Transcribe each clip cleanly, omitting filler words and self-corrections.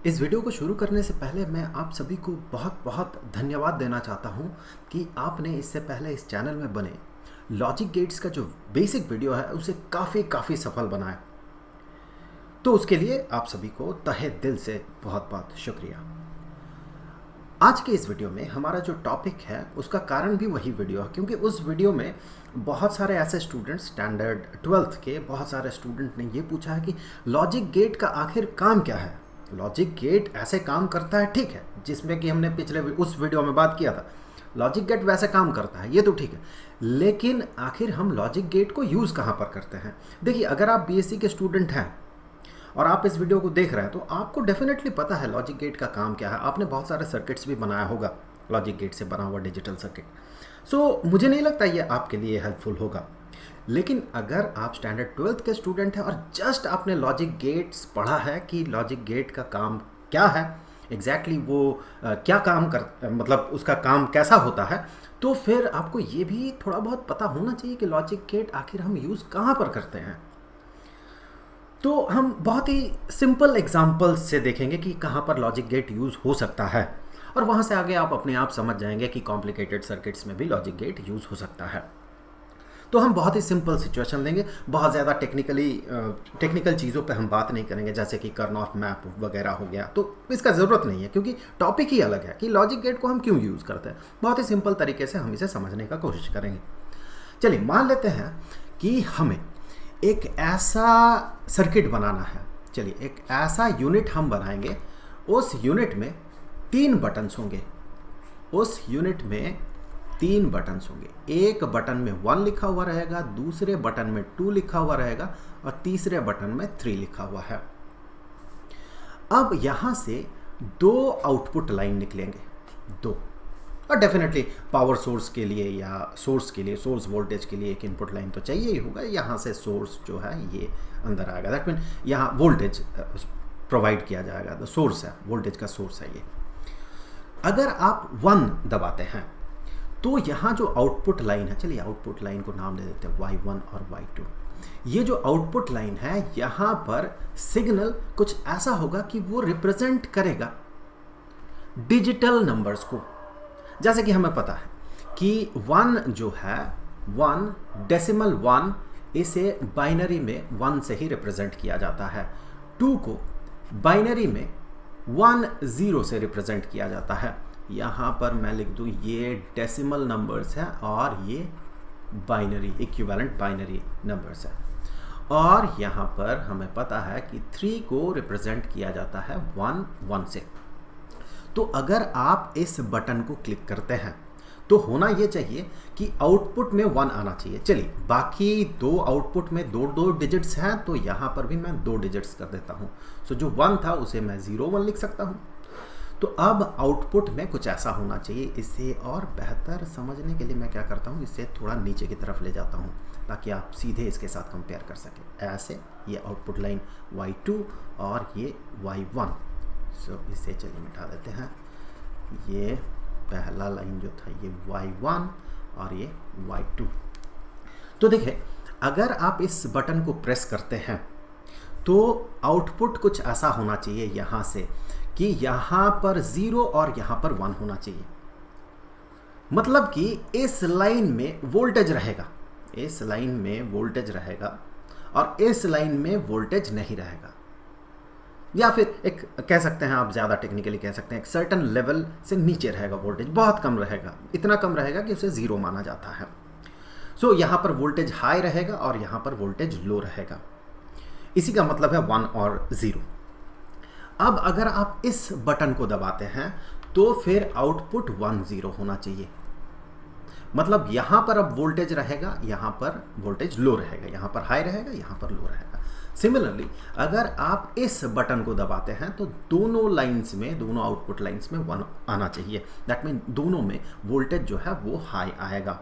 इस वीडियो को शुरू करने से पहले मैं आप सभी को बहुत बहुत धन्यवाद देना चाहता हूं कि आपने इससे पहले इस चैनल में बने लॉजिक गेट्स का जो बेसिक वीडियो है उसे काफ़ी सफल बनाया। तो उसके लिए आप सभी को तहे दिल से बहुत बहुत शुक्रिया। आज के इस वीडियो में हमारा जो टॉपिक है उसका कारण भी वही वीडियो है, क्योंकि उस वीडियो में बहुत सारे ऐसे स्टूडेंट्स स्टैंडर्ड 12th के बहुत सारे स्टूडेंट ने ये पूछा है कि लॉजिक गेट का आखिर काम क्या है। लॉजिक गेट ऐसे काम करता है, ठीक है, जिसमें कि हमने पिछले उस वीडियो में बात किया था। लॉजिक गेट वैसे काम करता है, ये तो ठीक है, लेकिन आखिर हम लॉजिक गेट को यूज़ कहाँ पर करते हैं। देखिए, अगर आप बीएससी के स्टूडेंट हैं और आप इस वीडियो को देख रहे हैं तो आपको डेफिनेटली पता है लॉजिक गेट का काम क्या है। आपने बहुत सारे सर्किट्स भी बनाया होगा लॉजिक गेट से बना हुआ डिजिटल सर्किट। सो मुझे नहीं लगता ये आपके लिए हेल्पफुल होगा। लेकिन अगर आप स्टैंडर्ड 12th के स्टूडेंट हैं और जस्ट आपने लॉजिक गेट्स पढ़ा है कि लॉजिक गेट का काम क्या है, एग्जैक्टली वो क्या काम कर मतलब उसका काम कैसा होता है, तो फिर आपको ये भी थोड़ा बहुत पता होना चाहिए कि लॉजिक गेट आखिर हम यूज़ कहाँ पर करते हैं। तो हम बहुत ही सिंपल एग्जांपल्स से देखेंगे कि कहाँ पर लॉजिक गेट यूज़ हो सकता है, और वहाँ से आगे आप अपने आप समझ जाएंगे कि कॉम्प्लिकेटेड सर्किट्स में भी लॉजिक गेट यूज़ हो सकता है। तो हम बहुत ही सिंपल सिचुएशन लेंगे, बहुत ज़्यादा टेक्निकल चीज़ों पे हम बात नहीं करेंगे, जैसे कि कर्न ऑफ मैप वगैरह हो गया, तो इसका ज़रूरत नहीं है क्योंकि टॉपिक ही अलग है कि लॉजिक गेट को हम क्यों यूज़ करते हैं। बहुत ही सिंपल तरीके से हम इसे समझने का कोशिश करेंगे। चलिए, मान लेते हैं कि हमें एक ऐसा सर्किट बनाना है। चलिए, एक ऐसा यूनिट हम बनाएंगे, उस यूनिट में 3 बटन्स होंगे। उस यूनिट में 3 बटन्स होंगे। एक बटन में 1 लिखा हुआ रहेगा, दूसरे बटन में 2 लिखा हुआ रहेगा और तीसरे बटन में 3 लिखा हुआ है। अब यहां से 2 आउटपुट लाइन निकलेंगे, 2, और डेफिनेटली पावर सोर्स के लिए या सोर्स वोल्टेज के लिए एक इनपुट लाइन तो चाहिए ही होगा। यहाँ से सोर्स जो है ये अंदर आएगा, दैट मीन यहाँ वोल्टेज प्रोवाइड किया जाएगा। तो सोर्स है, वोल्टेज का सोर्स है ये। अगर आप 1 दबाते हैं तो यहाँ जो आउटपुट लाइन है, चलिए आउटपुट लाइन को नाम दे देते हैं Y1 और Y2। ये जो आउटपुट लाइन है, यहाँ पर सिग्नल कुछ ऐसा होगा कि वो रिप्रेजेंट करेगा डिजिटल नंबर्स को। जैसे कि हमें पता है कि 1 जो है 1 डेसिमल 1, इसे बाइनरी में 1 से ही रिप्रेजेंट किया जाता है। 2 को बाइनरी में 1 0 से रिप्रेजेंट किया जाता है। यहाँ पर मैं लिख दूँ ये डेसिमल नंबर्स हैं और ये बाइनरी इक्विवेलेंट बाइनरी नंबर्स हैं। और यहाँ पर हमें पता है कि 3 को रिप्रेजेंट किया जाता है 1 1 से। तो अगर आप इस बटन को क्लिक करते हैं तो होना ये चाहिए कि आउटपुट में 1 आना चाहिए। चलिए, बाकी 2 आउटपुट में 2 डिजिट्स हैं, तो यहाँ पर भी मैं 2 डिजिट्स कर देता हूँ। सो जो 1 था उसे मैं 0 1 लिख सकता हूँ। तो अब आउटपुट में कुछ ऐसा होना चाहिए। इसे और बेहतर समझने के लिए मैं क्या करता हूँ, इसे थोड़ा नीचे की तरफ ले जाता हूँ ताकि आप सीधे इसके साथ कंपेयर कर सकें। ऐसे ये आउटपुट लाइन Y2 और ये Y1। सो इसे चलिए मिटा देते हैं। ये पहला लाइन जो था ये Y1 और ये Y2। तो देखिए, अगर आप इस बटन को प्रेस करते हैं तो आउटपुट कुछ ऐसा होना चाहिए यहाँ से कि यहाँ पर 0 और यहाँ पर 1 होना चाहिए। मतलब कि इस लाइन में वोल्टेज रहेगा, इस लाइन में वोल्टेज रहेगा और इस लाइन में वोल्टेज नहीं रहेगा। या फिर एक कह सकते हैं, आप ज़्यादा टेक्निकली कह सकते हैं, एक सर्टन लेवल से नीचे रहेगा वोल्टेज, बहुत कम रहेगा, इतना कम रहेगा कि उसे 0 माना जाता है। सो यहाँ पर वोल्टेज हाई रहेगा और यहाँ पर वोल्टेज लो रहेगा। इसी का मतलब है 1 और 0। अब अगर आप इस बटन को दबाते हैं तो फिर आउटपुट 1 0 होना चाहिए। मतलब यहाँ पर अब वोल्टेज रहेगा, यहाँ पर वोल्टेज लो रहेगा, यहाँ पर हाई रहेगा, यहाँ पर लो रहेगा। सिमिलरली अगर आप इस बटन को दबाते हैं तो दोनों लाइंस में, दोनों आउटपुट लाइंस में 1 आना चाहिए। दैट मीन दोनों में वोल्टेज जो है वो हाई आएगा।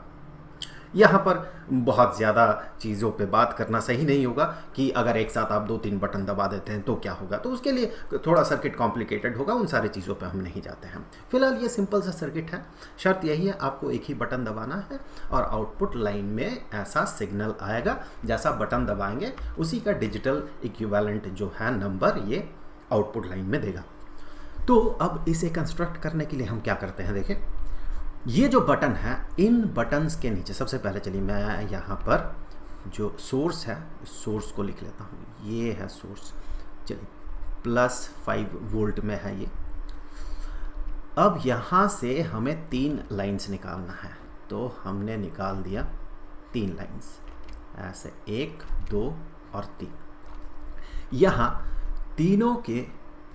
यहाँ पर बहुत ज़्यादा चीज़ों पे बात करना सही नहीं होगा कि अगर एक साथ आप 2-3 बटन दबा देते हैं तो क्या होगा, तो उसके लिए थोड़ा सर्किट कॉम्प्लिकेटेड होगा, उन सारी चीज़ों पे हम नहीं जाते हैं। फिलहाल ये सिंपल सा सर्किट है। शर्त यही है, आपको एक ही बटन दबाना है और आउटपुट लाइन में ऐसा सिग्नल आएगा, जैसा बटन दबाएंगे उसी का डिजिटल इक्विवेलेंट जो है नंबर ये आउटपुट लाइन में देगा। तो अब इसे कंस्ट्रक्ट करने के लिए हम क्या करते हैं, देखिए ये जो बटन है, इन बटन्स के नीचे सबसे पहले चलिए मैं यहाँ पर जो सोर्स है सोर्स को लिख लेता हूँ, ये है सोर्स, चलिए +5 वोल्ट में है ये। अब यहाँ से हमें 3 लाइंस निकालना है, तो हमने निकाल दिया 3 लाइंस, ऐसे 1 2 और 3। यहाँ तीनों के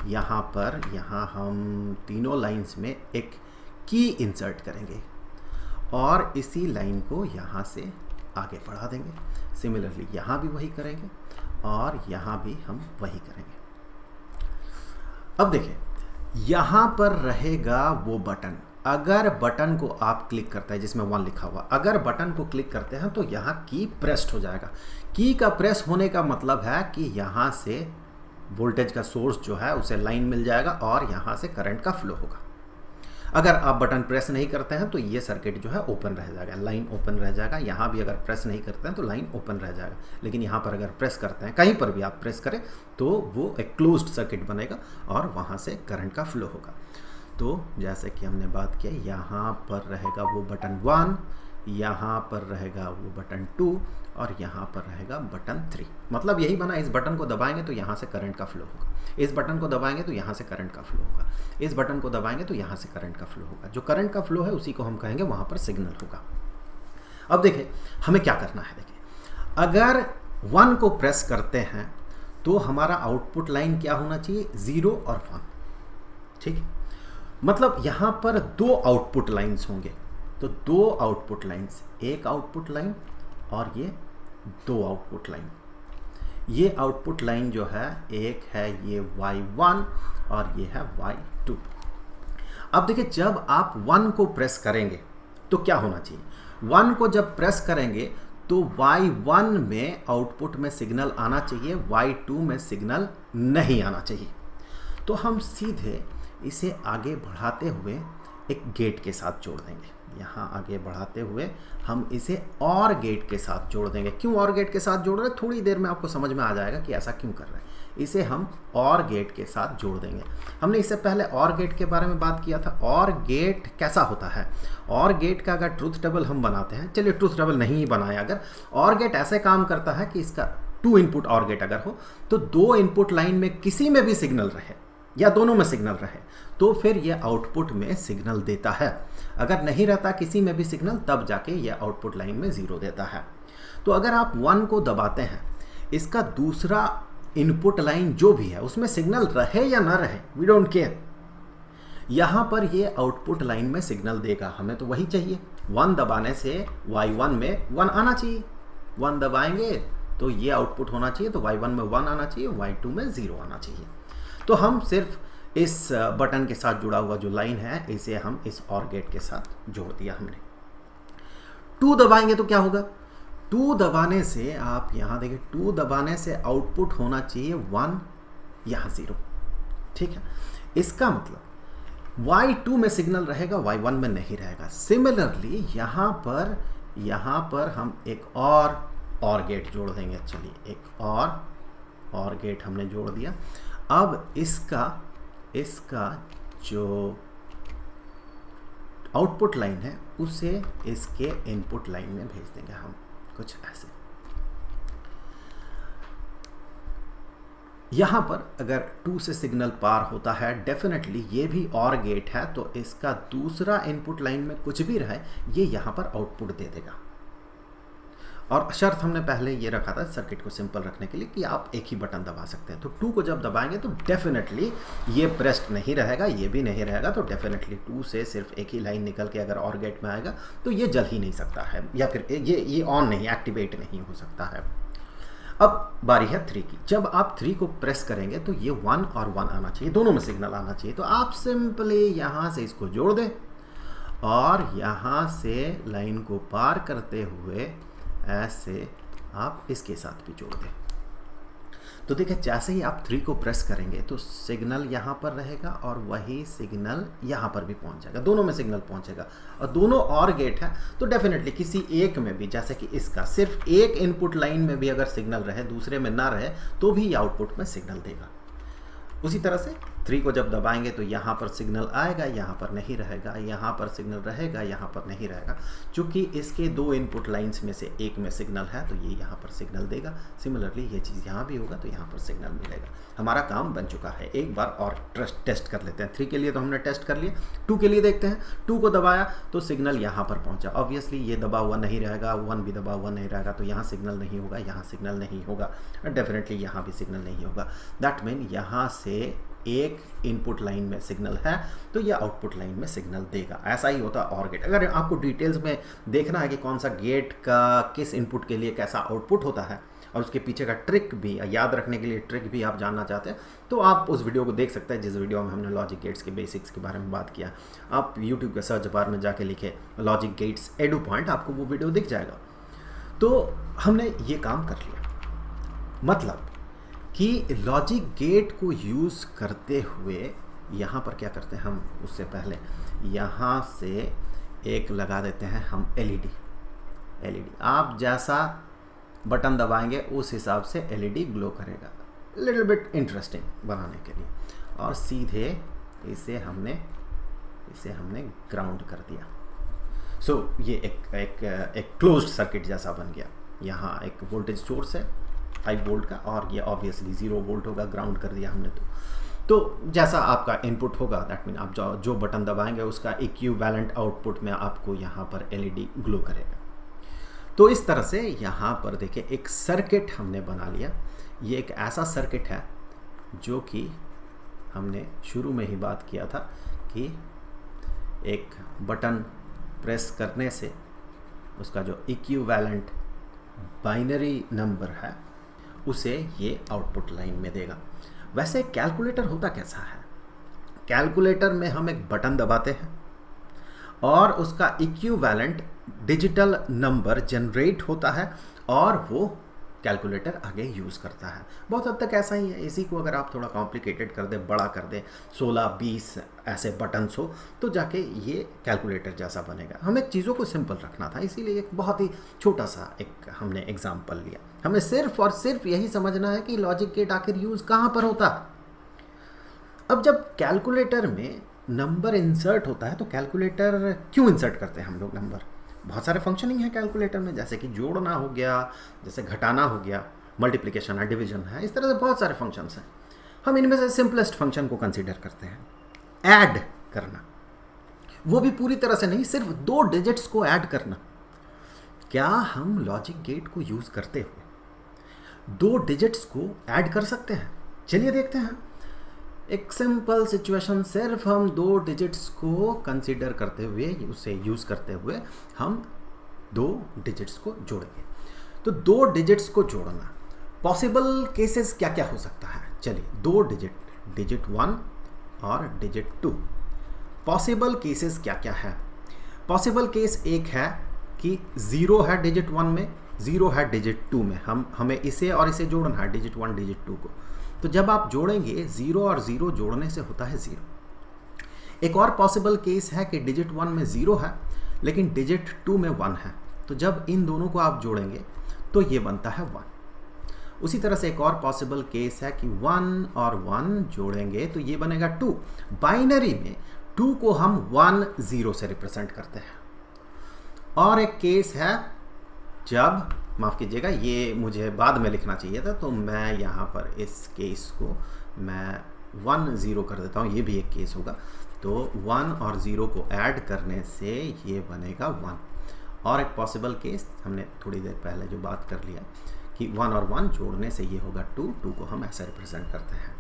यहाँ पर हम तीनों लाइंस में एक की इंसर्ट करेंगे और इसी लाइन को यहाँ से आगे बढ़ा देंगे। सिमिलरली यहाँ भी वही करेंगे और यहाँ भी हम वही करेंगे। अब देखिए यहाँ पर रहेगा वो बटन, अगर बटन को आप क्लिक करते हैं जिसमें 1 लिखा हुआ, अगर बटन को क्लिक करते हैं तो यहाँ की प्रेस्ड हो जाएगा। की का प्रेस होने का मतलब है कि यहाँ से वोल्टेज का सोर्स जो है उसे लाइन मिल जाएगा और यहाँ से करंट का फ्लो होगा। अगर आप बटन प्रेस नहीं करते हैं तो ये सर्किट जो है ओपन रह जाएगा, लाइन ओपन रह जाएगा। यहाँ भी अगर प्रेस नहीं करते हैं तो लाइन ओपन रह जाएगा, लेकिन यहाँ पर अगर प्रेस करते हैं, कहीं पर भी आप प्रेस करें तो वो एक क्लोज्ड सर्किट बनेगा और वहाँ से करंट का फ्लो होगा। तो जैसे कि हमने बात किया, यहाँ पर रहेगा वो बटन 1, यहाँ पर रहेगा वो बटन 2 और यहाँ पर रहेगा बटन 3। मतलब यही बना, इस बटन को दबाएंगे तो यहाँ से करंट का फ्लो होगा, इस बटन को दबाएंगे तो यहाँ से करंट का फ्लो होगा, इस बटन को दबाएंगे तो यहाँ से करंट का फ्लो होगा। जो करंट का फ्लो है उसी को हम कहेंगे वहाँ पर सिग्नल होगा। अब देखिए हमें क्या करना है, देखिए अगर 1 को प्रेस करते हैं तो हमारा आउटपुट लाइन क्या होना चाहिए, 0 और 1, ठीक है। मतलब यहाँ पर 2 आउटपुट लाइन्स होंगे, तो 2 आउटपुट लाइन्स, एक आउटपुट लाइन और ये 2 आउटपुट लाइन। ये आउटपुट लाइन जो है, एक है ये Y1 और ये है Y2। अब देखिए जब आप 1 को प्रेस करेंगे तो क्या होना चाहिए, 1 को जब प्रेस करेंगे तो Y1 में आउटपुट में सिग्नल आना चाहिए, Y2 में सिग्नल नहीं आना चाहिए। तो हम सीधे इसे आगे बढ़ाते हुए एक गेट के साथ जोड़ देंगे। यहाँ आगे बढ़ाते हुए हम इसे और गेट के साथ जोड़ देंगे। क्यों और गेट के साथ जोड़ रहे हैं, थोड़ी देर में आपको समझ में आ जाएगा कि ऐसा क्यों कर रहे हैं। इसे हम और गेट के साथ जोड़ देंगे। हमने इससे पहले और गेट के बारे में बात किया था। और गेट कैसा होता है, और गेट का अगर ट्रूथ टेबल हम बनाते हैं, चलिए ट्रूथ टेबल नहीं बनाए, अगर और गेट ऐसे काम करता है कि इसका 2 इनपुट और गेट अगर हो तो 2 इनपुट लाइन में किसी में भी सिग्नल रहे या दोनों में सिग्नल रहे तो फिर यह आउटपुट में सिग्नल देता है। अगर नहीं रहता किसी में भी सिग्नल तब जाके यह आउटपुट लाइन में 0 देता है। तो अगर आप 1 को दबाते हैं, इसका दूसरा इनपुट लाइन जो भी है उसमें सिग्नल रहे या ना रहे, वी डोंट केयर, यहाँ पर ये आउटपुट लाइन में सिग्नल देगा। हमें तो वही चाहिए। 1 दबाने से Y1 में 1 आना चाहिए, 1 दबाएंगे तो ये आउटपुट होना चाहिए, तो Y1 में 1 आना चाहिए, Y2 में 0 आना चाहिए। तो हम सिर्फ इस बटन के साथ जुड़ा हुआ जो लाइन है इसे हम इस और गेट के साथ जोड़ दिया हमने। 2 दबाएंगे तो क्या होगा, 2 दबाने से आप यहाँ देखिए, 2 दबाने से आउटपुट होना चाहिए 1, यहाँ 0, ठीक है। इसका मतलब Y2 में सिग्नल रहेगा, Y1 में नहीं रहेगा। सिमिलरली यहाँ पर हम एक और गेट जोड़ देंगे। चलिए एक और गेट हमने जोड़ दिया। अब इसका जो आउटपुट लाइन है उसे इसके इनपुट लाइन में भेज देंगे हम, कुछ ऐसे। यहाँ पर अगर 2 से सिग्नल पार होता है, डेफिनेटली ये भी और गेट है तो इसका दूसरा इनपुट लाइन में कुछ भी रहे ये यहाँ पर आउटपुट दे देगा। और शर्त हमने पहले ये रखा था सर्किट को सिंपल रखने के लिए कि आप एक ही बटन दबा सकते हैं। तो 2 को जब दबाएंगे तो डेफिनेटली ये प्रेस्ड नहीं रहेगा, ये भी नहीं रहेगा, तो डेफिनेटली 2 से सिर्फ एक ही लाइन निकल के अगर और गेट में आएगा तो ये जल ही नहीं सकता है, या फिर ये ऑन नहीं, एक्टिवेट नहीं हो सकता है। अब बारी है 3 की। जब आप 3 को प्रेस करेंगे तो ये 1 और 1 आना चाहिए, दोनों में सिग्नल आना चाहिए। तो आप सिंपली यहाँ से इसको जोड़ दें और यहाँ से लाइन को पार करते हुए ऐसे आप इसके साथ भी जोड़ दें। तो देखिए जैसे ही आप 3 को प्रेस करेंगे तो सिग्नल यहाँ पर रहेगा और वही सिग्नल यहाँ पर भी पहुँच जाएगा, दोनों में सिग्नल पहुँचेगा। और दोनों और गेट है तो डेफिनेटली किसी एक में भी, जैसे कि इसका सिर्फ एक इनपुट लाइन में भी अगर सिग्नल रहे, दूसरे में ना रहे तो भी ये आउटपुट में सिग्नल देगा। उसी तरह से 3 को जब दबाएंगे तो यहाँ पर सिग्नल आएगा, यहाँ पर नहीं रहेगा, यहाँ पर सिग्नल रहेगा, यहाँ पर नहीं रहेगा। चूँकि इसके 2 इनपुट लाइंस में से एक में सिग्नल है तो ये यहाँ पर सिग्नल देगा। सिमिलरली ये चीज़ यहाँ भी होगा तो यहाँ पर सिग्नल मिलेगा। हमारा काम बन चुका है। एक बार और टेस्ट कर लेते हैं। 3 के लिए तो हमने टेस्ट कर लिया, 2 के लिए देखते हैं। 2 को दबाया तो सिग्नल यहाँ पर पहुँचा। ऑब्वियसली ये दबा हुआ नहीं रहेगा, 1 भी दबा हुआ नहीं रहेगा, तो यहाँ सिग्नल नहीं होगा, यहाँ सिग्नल नहीं होगा, डेफिनेटली यहाँ भी सिग्नल नहीं होगा। दैट मीन यहाँ से एक इनपुट लाइन में सिग्नल है तो ये आउटपुट लाइन में सिग्नल देगा। ऐसा ही होता है और गेट। अगर आपको डिटेल्स में देखना है कि कौन सा गेट का किस इनपुट के लिए कैसा आउटपुट होता है और उसके पीछे का ट्रिक भी याद रखने के लिए ट्रिक भी आप जानना चाहते हैं तो आप उस वीडियो को देख सकते हैं जिस वीडियो में हमने लॉजिक गेट्स के बेसिक्स के बारे में बात किया। आप यूट्यूब के सर्च बार में जाके लिखे लॉजिक गेट्स एडू पॉइंट, आपको वो वीडियो दिख जाएगा। तो हमने ये काम कर लिया, मतलब कि लॉजिक गेट को यूज़ करते हुए यहाँ पर क्या करते हैं हम, उससे पहले यहाँ से एक लगा देते हैं हम एलईडी। आप जैसा बटन दबाएंगे उस हिसाब से एलईडी ग्लो करेगा, लिटिल बिट इंटरेस्टिंग बनाने के लिए। और सीधे इसे हमने ग्राउंड कर दिया। सो ये एक क्लोज्ड सर्किट जैसा बन गया। यहाँ एक वोल्टेज सोर्स है 5 वोल्ट का और ये ऑब्वियसली 0 वोल्ट होगा, ग्राउंड कर दिया हमने। तो जैसा आपका इनपुट होगा दैट मीन आप जो बटन दबाएंगे उसका इक्विवेलेंट आउटपुट में आपको यहाँ पर एलईडी ग्लो करेगा। तो इस तरह से यहाँ पर देखिए एक सर्किट हमने बना लिया। ये एक ऐसा सर्किट है जो कि हमने शुरू में ही बात किया था कि एक बटन प्रेस करने से उसका जो इक्विवेलेंट बाइनरी नंबर है उसे ये आउटपुट लाइन में देगा। वैसे कैलकुलेटर होता कैसा है, कैलकुलेटर में हम एक बटन दबाते हैं और उसका इक्विवेलेंट डिजिटल नंबर जनरेट होता है और वो कैलकुलेटर आगे यूज़ करता है। बहुत हद तक ऐसा ही है। इसी को अगर आप थोड़ा कॉम्प्लिकेटेड कर दे, बड़ा कर दे, 16-20 ऐसे बटन्स हो तो जाके ये कैलकुलेटर जैसा बनेगा। हमें चीज़ों को सिंपल रखना था, इसीलिए एक बहुत ही छोटा सा एक हमने एग्जाम्पल लिया। हमें सिर्फ और सिर्फ यही समझना है कि लॉजिक गेट आखिर यूज़ कहाँ पर होता है। अब जब कैलकुलेटर में नंबर इंसर्ट होता है तो कैलकुलेटर क्यों इंसर्ट करते हैं हम लोग नंबर? बहुत सारे फंक्शनिंग है कैलकुलेटर में, जैसे कि जोड़ना हो गया, जैसे घटाना हो गया, मल्टीप्लिकेशन है, डिवीजन है, इस तरह से बहुत सारे फंक्शंस हैं। हम इनमें से सिंपलेस्ट फंक्शन को कंसीडर करते हैं, ऐड करना। वो भी पूरी तरह से नहीं, सिर्फ 2 डिजिट्स को ऐड करना। क्या हम लॉजिक गेट को यूज़ करते हुए 2 डिजिट्स को ऐड कर सकते हैं? चलिए देखते हैं। एक सिंपल सिचुएशन, सिर्फ हम 2 डिजिट्स को कंसीडर करते हुए, उसे यूज़ करते हुए हम 2 डिजिट्स को जोड़ेंगे। तो 2 डिजिट्स को जोड़ना, पॉसिबल केसेस क्या क्या हो सकता है? चलिए 2 डिजिट 1 और डिजिट 2। पॉसिबल केसेस क्या क्या है? पॉसिबल केस एक है कि 0 है डिजिट 1 में, 0 है डिजिट 2 में। हमें इसे और इसे जोड़ना है, डिजिट 1 डिजिट 2 को। तो जब आप जोड़ेंगे 0 और 0 जोड़ने से होता है 0। एक और पॉसिबल केस है कि डिजिट 1 में 0 है लेकिन डिजिट 2 में 1 है। तो जब इन दोनों को आप जोड़ेंगे तो ये बनता है 1। उसी तरह से एक और पॉसिबल केस है कि 1 और 1 जोड़ेंगे तो ये बनेगा 2। बाइनरी में 2 को हम 1 0 से रिप्रेजेंट करते हैं। और एक केस है जब, माफ़ कीजिएगा ये मुझे बाद में लिखना चाहिए था, तो मैं यहाँ पर इस केस को मैं 1 0 कर देता हूँ, ये भी एक केस होगा। तो 1 और 0 को ऐड करने से ये बनेगा 1। और एक पॉसिबल केस हमने थोड़ी देर पहले जो बात कर लिया कि 1 और 1 जोड़ने से ये होगा 2, 2 को हम ऐसे रिप्रेजेंट करते हैं।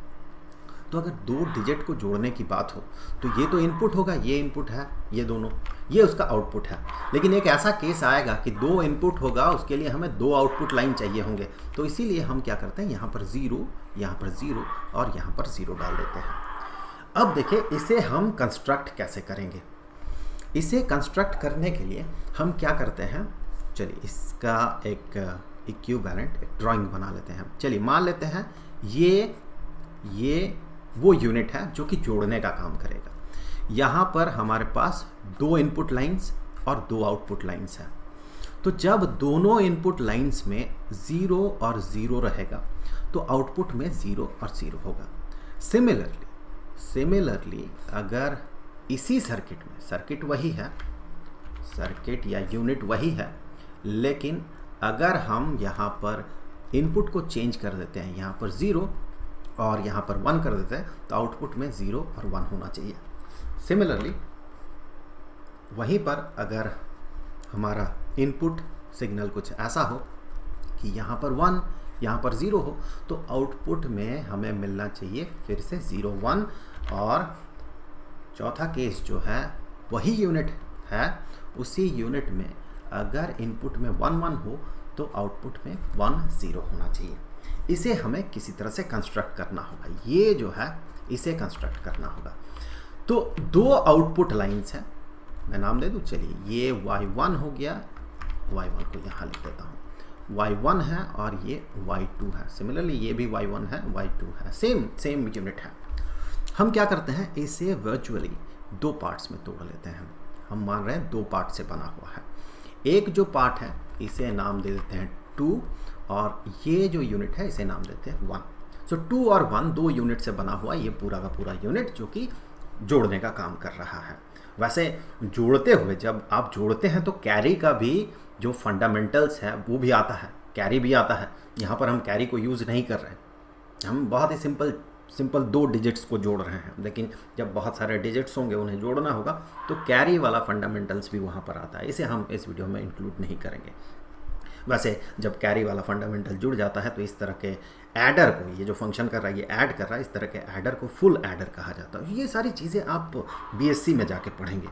तो अगर 2 डिजिट को जोड़ने की बात हो तो ये तो इनपुट होगा, ये इनपुट है, ये दोनों, ये उसका आउटपुट है। लेकिन एक ऐसा केस आएगा कि 2 इनपुट होगा, उसके लिए हमें 2 आउटपुट लाइन चाहिए होंगे। तो इसीलिए हम क्या करते हैं, यहाँ पर 0, यहाँ पर 0 और यहाँ पर 0 डाल देते हैं। अब देखिए इसे हम कंस्ट्रक्ट कैसे करेंगे। इसे कंस्ट्रक्ट करने के लिए हम क्या करते हैं, चलिए इसका एक इक्विवेलेंट एक ड्राइंग बना लेते हैं। चलिए मान लेते हैं ये वो यूनिट है जो कि जोड़ने का काम करेगा। यहाँ पर हमारे पास 2 इनपुट लाइंस और 2 आउटपुट लाइंस हैं। तो जब दोनों इनपुट लाइंस में 0 और 0 रहेगा तो आउटपुट में 0 और 0 होगा। सिमिलरली सिमिलरली अगर इसी सर्किट में, सर्किट वही है, सर्किट या यूनिट वही है, लेकिन अगर हम यहाँ पर इनपुट को चेंज कर देते हैं, यहाँ पर 0 और यहाँ पर 1 कर देते हैं, तो आउटपुट में 0 और 1 होना चाहिए। सिमिलरली वहीं पर अगर हमारा इनपुट सिग्नल कुछ ऐसा हो कि यहाँ पर 1 यहाँ पर 0 हो, तो आउटपुट में हमें मिलना चाहिए फिर से 0 1। और चौथा केस जो है वही यूनिट है, उसी यूनिट में अगर इनपुट में 1 1 हो तो आउटपुट में 1 0 होना चाहिए। इसे हमें किसी तरह से कंस्ट्रक्ट करना होगा, ये जो है इसे कंस्ट्रक्ट करना होगा। तो दो आउटपुट लाइंस हैं, मैं नाम दे दूँ, चलिए ये y1 हो गया, y1 को यहाँ लिख देता हूँ, y1 है और ये y2 है। सिमिलरली ये भी y1 है, y2 है, सेम यूनिट है। हम क्या करते हैं, इसे वर्चुअली दो पार्ट्स में तोड़ लेते हैं। हम मान रहे हैं दो पार्ट से बना हुआ है। एक जो पार्ट है इसे नाम दे देते हैं 2 और ये जो यूनिट है इसे नाम देते हैं 1। सो 2 और 1 दो यूनिट से बना हुआ ये पूरा का पूरा यूनिट जो कि जोड़ने का काम कर रहा है। वैसे जोड़ते हुए जब आप जोड़ते हैं तो कैरी का भी जो फंडामेंटल्स है वो भी आता है, कैरी भी आता है। यहाँ पर हम कैरी को यूज़ नहीं कर रहे हैं, हम बहुत ही सिंपल 2 डिजिट्स को जोड़ रहे हैं, लेकिन जब बहुत सारे डिजिट्स होंगे उन्हें जोड़ना होगा तो कैरी वाला फंडामेंटल्स भी वहाँ पर आता है। इसे हम इस वीडियो में इंक्लूड नहीं करेंगे। वैसे जब कैरी वाला फंडामेंटल जुड़ जाता है तो इस तरह के एडर को, ये जो फंक्शन कर रहा है ये ऐड कर रहा है, इस तरह के एडर को फुल एडर कहा जाता है। ये सारी चीज़ें आप बीएससी में जाके पढ़ेंगे।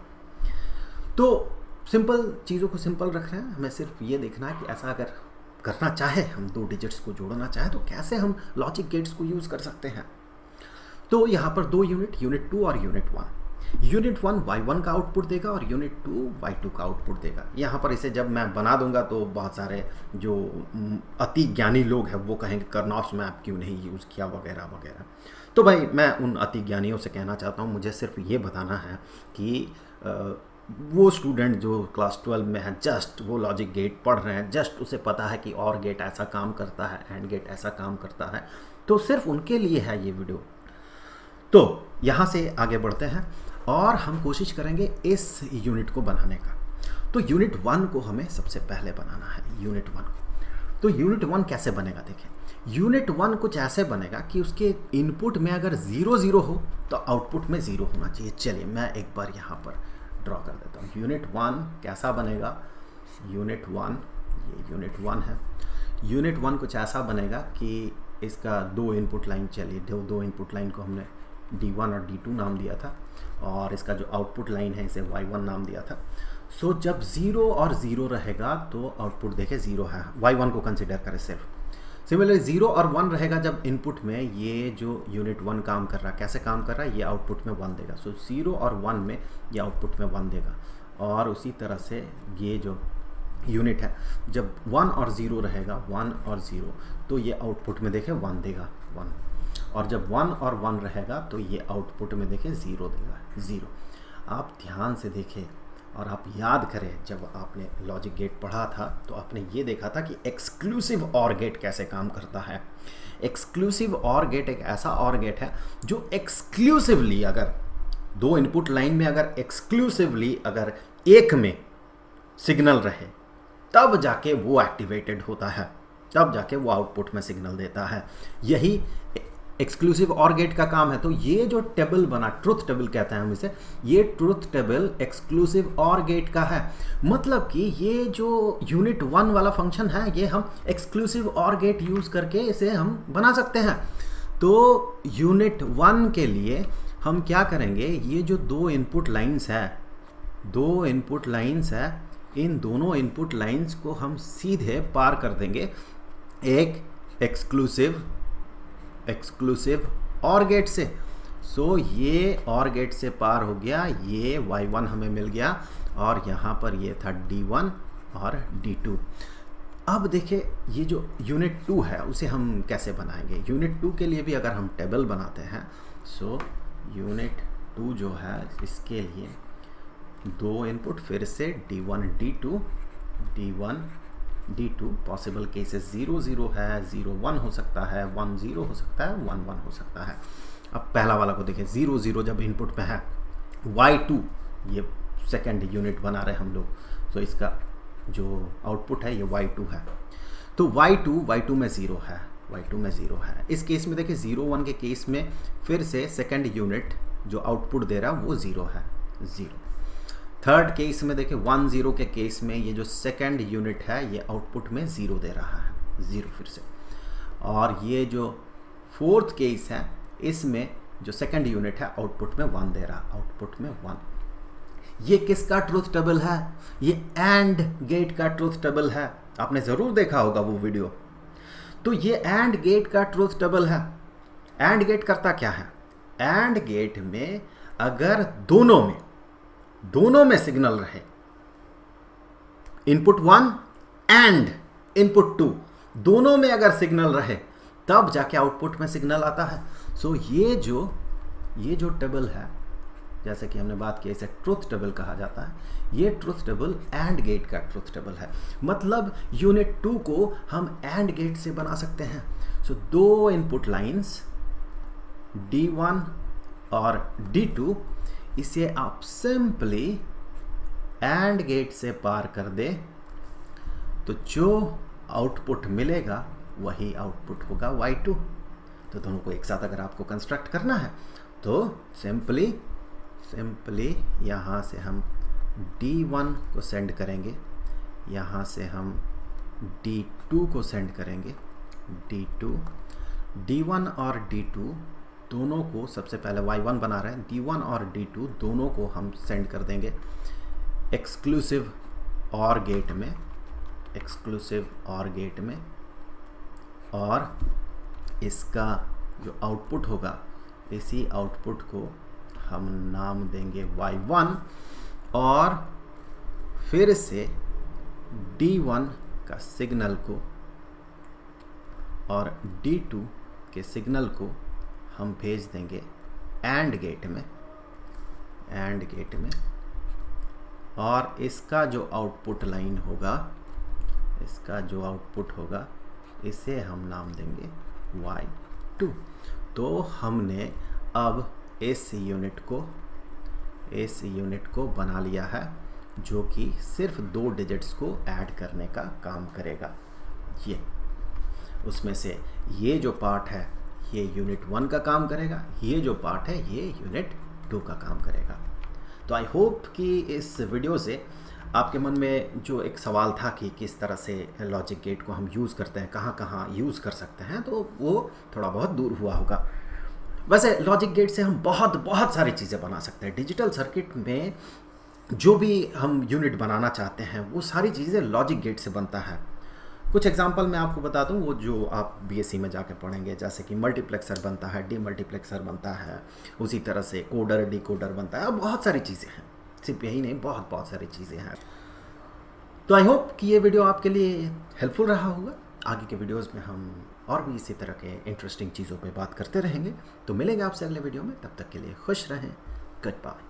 तो सिंपल चीज़ों को सिंपल रख रहे हैं, हमें सिर्फ ये देखना है कि ऐसा अगर करना चाहे, हम 2 डिजिट्स को जोड़ना चाहे तो कैसे हम लॉजिक गेट्स को यूज़ कर सकते हैं। तो यहाँ पर 2 यूनिट 2 और यूनिट 1। यूनिट 1 y1 का आउटपुट देगा और यूनिट 2 y2 का आउटपुट देगा। यहाँ पर इसे जब मैं बना दूंगा तो बहुत सारे जो अति ज्ञानी लोग हैं वो कहेंगे कर्नौस मैप क्यों नहीं यूज़ किया वगैरह वगैरह। तो भाई मैं उन अति ज्ञानियों से कहना चाहता हूँ, मुझे सिर्फ ये बताना है कि वो स्टूडेंट जो क्लास 12 में है, जस्ट वो लॉजिक गेट पढ़ रहे हैं, जस्ट उसे पता है कि और गेट ऐसा काम करता है, एंड गेट ऐसा काम करता है, तो सिर्फ उनके लिए है ये वीडियो। तो यहाँ से आगे बढ़ते हैं और हम कोशिश करेंगे इस यूनिट को बनाने का। तो यूनिट 1 को हमें सबसे पहले बनाना है, यूनिट 1 को। तो यूनिट 1 कैसे बनेगा, देखें। यूनिट 1 कुछ ऐसे बनेगा कि उसके इनपुट में अगर 0 0 हो तो आउटपुट में 0 होना चाहिए। चलिए मैं एक बार यहाँ पर ड्रॉ कर देता हूँ। यूनिट 1 कैसा बनेगा, यूनिट 1, ये यूनिट 1 है। यूनिट 1 कुछ ऐसा बनेगा कि इसका 2 इनपुट लाइन, चलिए 2 इनपुट लाइन को हमने D1 और D2 नाम दिया था और इसका जो आउटपुट लाइन है इसे Y1 नाम दिया था। सो जब 0 और 0 रहेगा तो आउटपुट देखें 0 है, Y1 को कंसिडर करें सिर्फ। सिमिलरली 0 और 1 रहेगा जब इनपुट में, ये जो यूनिट 1 काम कर रहा है, कैसे काम कर रहा है, ये आउटपुट में 1 देगा। सो 0 और 1 में ये आउटपुट में 1 देगा। और उसी तरह से ये जो यूनिट है जब 1 और 0 रहेगा, 1 और 0, तो ये आउटपुट में देखें 1 देगा, 1। और जब 1 और 1 रहेगा तो ये आउटपुट में देखें 0 देगा, 0। आप ध्यान से देखें और आप याद करें, जब आपने लॉजिक गेट पढ़ा था तो आपने ये देखा था कि एक्सक्लूसिव ऑर गेट कैसे काम करता है। एक्सक्लूसिव ऑर गेट एक ऐसा ऑर गेट है जो एक्सक्लूसिवली, अगर 2 इनपुट लाइन में अगर एक्सक्लूसिवली अगर एक में सिग्नल रहे तब जाके वो एक्टिवेटेड होता है, तब जाके वो आउटपुट में सिग्नल देता है। यही एक्सक्लूसिव ऑर गेट का काम है। तो ये जो टेबल बना, ट्रुथ टेबल कहते हैं हम इसे, ये truth table exclusive or gate का है। मतलब कि ये जो यूनिट 1 वाला फंक्शन है ये हम एक्सक्लूसिव ऑर गेट यूज़ करके इसे हम बना सकते हैं। तो यूनिट 1 के लिए हम क्या करेंगे, ये जो 2 इनपुट लाइन्स है, 2 इनपुट लाइन्स है, इन दोनों इनपुट लाइन्स को हम सीधे पार कर देंगे एक एक्सक्लूसिव ऑर गेट से। सो ये ऑर गेट से पार हो गया, ये y1 हमें मिल गया और यहाँ पर ये था D1 और D2। अब देखिए ये जो यूनिट 2 है उसे हम कैसे बनाएंगे। यूनिट 2 के लिए भी अगर हम टेबल बनाते हैं, सो यूनिट 2 जो है इसके लिए 2 इनपुट, फिर से D1 D2, D1 D2, possible cases 0 0 है, 0 1 हो सकता है, 1 0 हो सकता है, 1 1 हो सकता है। अब पहला वाला को देखिए 0 0 जब इनपुट पे है, Y2 ये सेकेंड यूनिट बना रहे हम लोग, तो इसका जो आउटपुट है ये Y2 है। तो Y2 में 0 है, Y2 में 0 है। इस केस में देखिए 0 1 के केस में फिर से सेकेंड यूनिट जो आउटपुट दे रहा है वो 0 है, 0। थर्ड केस में देखिए 1 0 के केस में ये जो सेकेंड यूनिट है ये आउटपुट में 0 दे रहा है, 0 फिर से। और ये जो फोर्थ केस है इसमें जो सेकेंड यूनिट है आउटपुट में 1 दे रहा, आउटपुट में 1। ये किसका ट्रूथ टेबल है? ये एंड गेट का ट्रूथ टेबल है। आपने ज़रूर देखा होगा वो वीडियो। तो ये एंड गेट का ट्रूथ टेबल है। एंड गेट करता क्या है? एंड गेट में अगर दोनों में सिग्नल रहे, इनपुट 1 एंड इनपुट 2 दोनों में अगर सिग्नल रहे तब जाके आउटपुट में सिग्नल आता है। सो ये जो टेबल है, जैसे कि हमने बात की, इसे ट्रूथ टेबल कहा जाता है। ये ट्रूथ टेबल एंड गेट का ट्रूथ टेबल है। मतलब यूनिट 2 को हम एंड गेट से बना सकते हैं। सो दो इनपुट लाइंस D1 और D2, इसे आप सिंपली एंड गेट से पार कर दे तो जो आउटपुट मिलेगा वही आउटपुट होगा Y2। तो दोनों को एक साथ अगर आपको कंस्ट्रक्ट करना है तो सिंपली यहाँ से हम D1 को सेंड करेंगे, यहाँ से हम D2 को सेंड करेंगे, D1 और D2 दोनों को सबसे पहले Y1 बना रहे हैं, D1 और D2 दोनों को हम सेंड कर देंगे एक्सक्लूसिव OR गेट में, और इसका जो आउटपुट होगा इसी आउटपुट को हम नाम देंगे Y1, और फिर से D1 का सिग्नल को और D2 के सिग्नल को हम भेज देंगे एंड गेट में, और इसका जो आउटपुट लाइन होगा, इसे हम नाम देंगे Y2। तो हमने अब इस यूनिट को बना लिया है, जो कि सिर्फ 2 डिजिट्स को ऐड करने का काम करेगा। ये उसमें से ये जो पार्ट है ये यूनिट 1 का काम करेगा, ये जो पार्ट है ये यूनिट 2 का काम करेगा। तो आई होप कि इस वीडियो से आपके मन में जो एक सवाल था कि किस तरह से लॉजिक गेट को हम यूज़ करते हैं, कहाँ यूज़ कर सकते हैं, तो वो थोड़ा बहुत दूर हुआ होगा। वैसे लॉजिक गेट से हम बहुत सारी चीज़ें बना सकते हैं। डिजिटल सर्किट में जो भी हम यूनिट बनाना चाहते हैं वो सारी चीज़ें लॉजिक गेट से बनता है। कुछ एग्जांपल मैं आपको बता दूं, वो जो आप बीएससी में जाके पढ़ेंगे, जैसे कि मल्टीप्लेक्सर बनता है, डीमल्टीप्लेक्सर बनता है, उसी तरह से कोडर डिकोडर बनता है, बहुत सारी चीज़ें हैं। सिर्फ यही नहीं, बहुत सारी चीज़ें हैं। तो आई होप कि ये वीडियो आपके लिए हेल्पफुल रहा होगा। आगे के वीडियोस में हम और भी इसी तरह के इंटरेस्टिंग चीज़ों पे बात करते रहेंगे। तो मिलेंगे आपसे अगले वीडियो में, तब तक के लिए खुश रहें। Good bye.